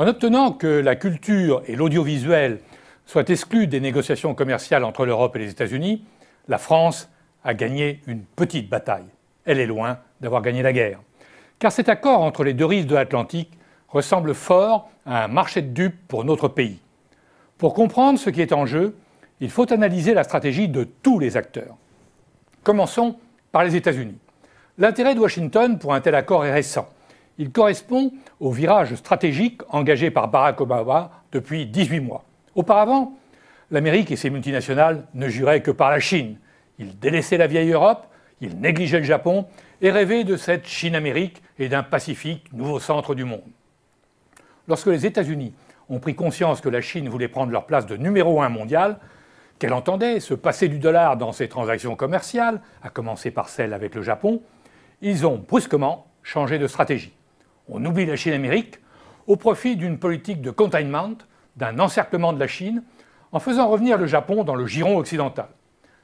En obtenant que la culture et l'audiovisuel soient exclus des négociations commerciales entre l'Europe et les États-Unis, la France a gagné une petite bataille. Elle est loin d'avoir gagné la guerre. Car cet accord entre les deux rives de l'Atlantique ressemble fort à un marché de dupes pour notre pays. Pour comprendre ce qui est en jeu, il faut analyser la stratégie de tous les acteurs. Commençons par les États-Unis. L'intérêt de Washington pour un tel accord est récent. Il correspond au virage stratégique engagé par Barack Obama depuis 18 mois. Auparavant, l'Amérique et ses multinationales ne juraient que par la Chine. Ils délaissaient la vieille Europe, ils négligeaient le Japon et rêvaient de cette Chine-Amérique et d'un Pacifique nouveau centre du monde. Lorsque les États-Unis ont pris conscience que la Chine voulait prendre leur place de numéro 1 mondial, qu'elle entendait se passer du dollar dans ses transactions commerciales, à commencer par celle avec le Japon, ils ont brusquement changé de stratégie. On oublie la Chine-Amérique au profit d'une politique de containment, d'un encerclement de la Chine, en faisant revenir le Japon dans le giron occidental.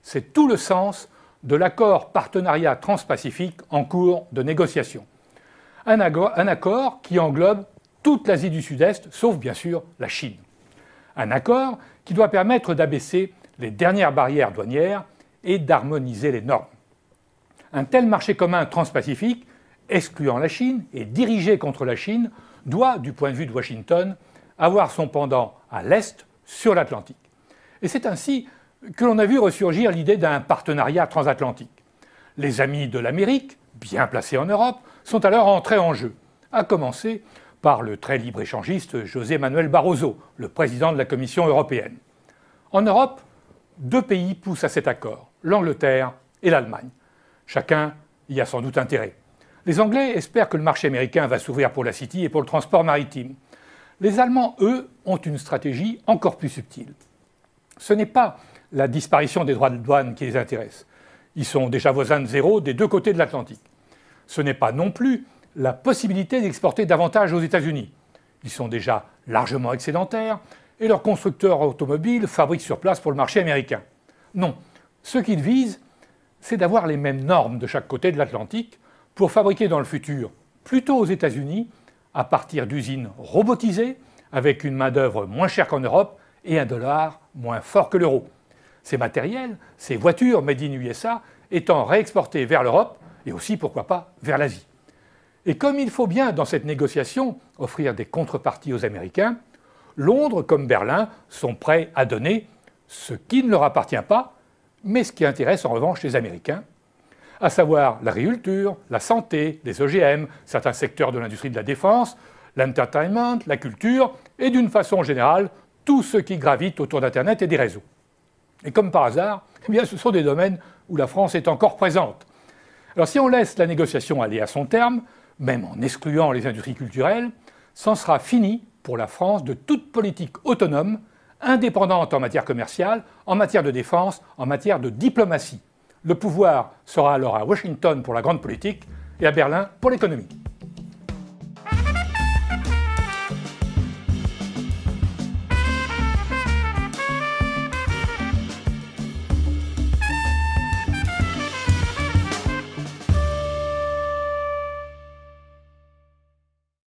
C'est tout le sens de l'accord partenariat transpacifique en cours de négociation. Un accord qui englobe toute l'Asie du Sud-Est, sauf bien sûr la Chine. Un accord qui doit permettre d'abaisser les dernières barrières douanières et d'harmoniser les normes. Un tel marché commun transpacifique, excluant la Chine et dirigé contre la Chine, doit, du point de vue de Washington, avoir son pendant à l'Est sur l'Atlantique. Et c'est ainsi que l'on a vu ressurgir l'idée d'un partenariat transatlantique. Les amis de l'Amérique, bien placés en Europe, sont alors entrés en jeu, à commencer par le très libre-échangiste José Manuel Barroso, le président de la Commission européenne. En Europe, deux pays poussent à cet accord, l'Angleterre et l'Allemagne. Chacun y a sans doute intérêt. Les Anglais espèrent que le marché américain va s'ouvrir pour la City et pour le transport maritime. Les Allemands, eux, ont une stratégie encore plus subtile. Ce n'est pas la disparition des droits de douane qui les intéresse. Ils sont déjà voisins de zéro des deux côtés de l'Atlantique. Ce n'est pas non plus la possibilité d'exporter davantage aux États-Unis. Ils sont déjà largement excédentaires et leurs constructeurs automobiles fabriquent sur place pour le marché américain. Non, ce qu'ils visent, c'est d'avoir les mêmes normes de chaque côté de l'Atlantique pour fabriquer dans le futur, plutôt aux États-Unis, à partir d'usines robotisées, avec une main-d'œuvre moins chère qu'en Europe et un dollar moins fort que l'euro. Ces matériels, ces voitures made in USA, étant réexportés vers l'Europe et aussi, pourquoi pas, vers l'Asie. Et comme il faut bien, dans cette négociation, offrir des contreparties aux Américains, Londres comme Berlin sont prêts à donner ce qui ne leur appartient pas, mais ce qui intéresse en revanche les Américains, à savoir l'agriculture, la santé, les OGM, certains secteurs de l'industrie de la défense, l'entertainment, la culture et d'une façon générale, tout ce qui gravite autour d'Internet et des réseaux. Et comme par hasard, eh bien, ce sont des domaines où la France est encore présente. Alors si on laisse la négociation aller à son terme, même en excluant les industries culturelles, c'en sera fini pour la France de toute politique autonome, indépendante en matière commerciale, en matière de défense, en matière de diplomatie. Le pouvoir sera alors à Washington pour la grande politique et à Berlin pour l'économie.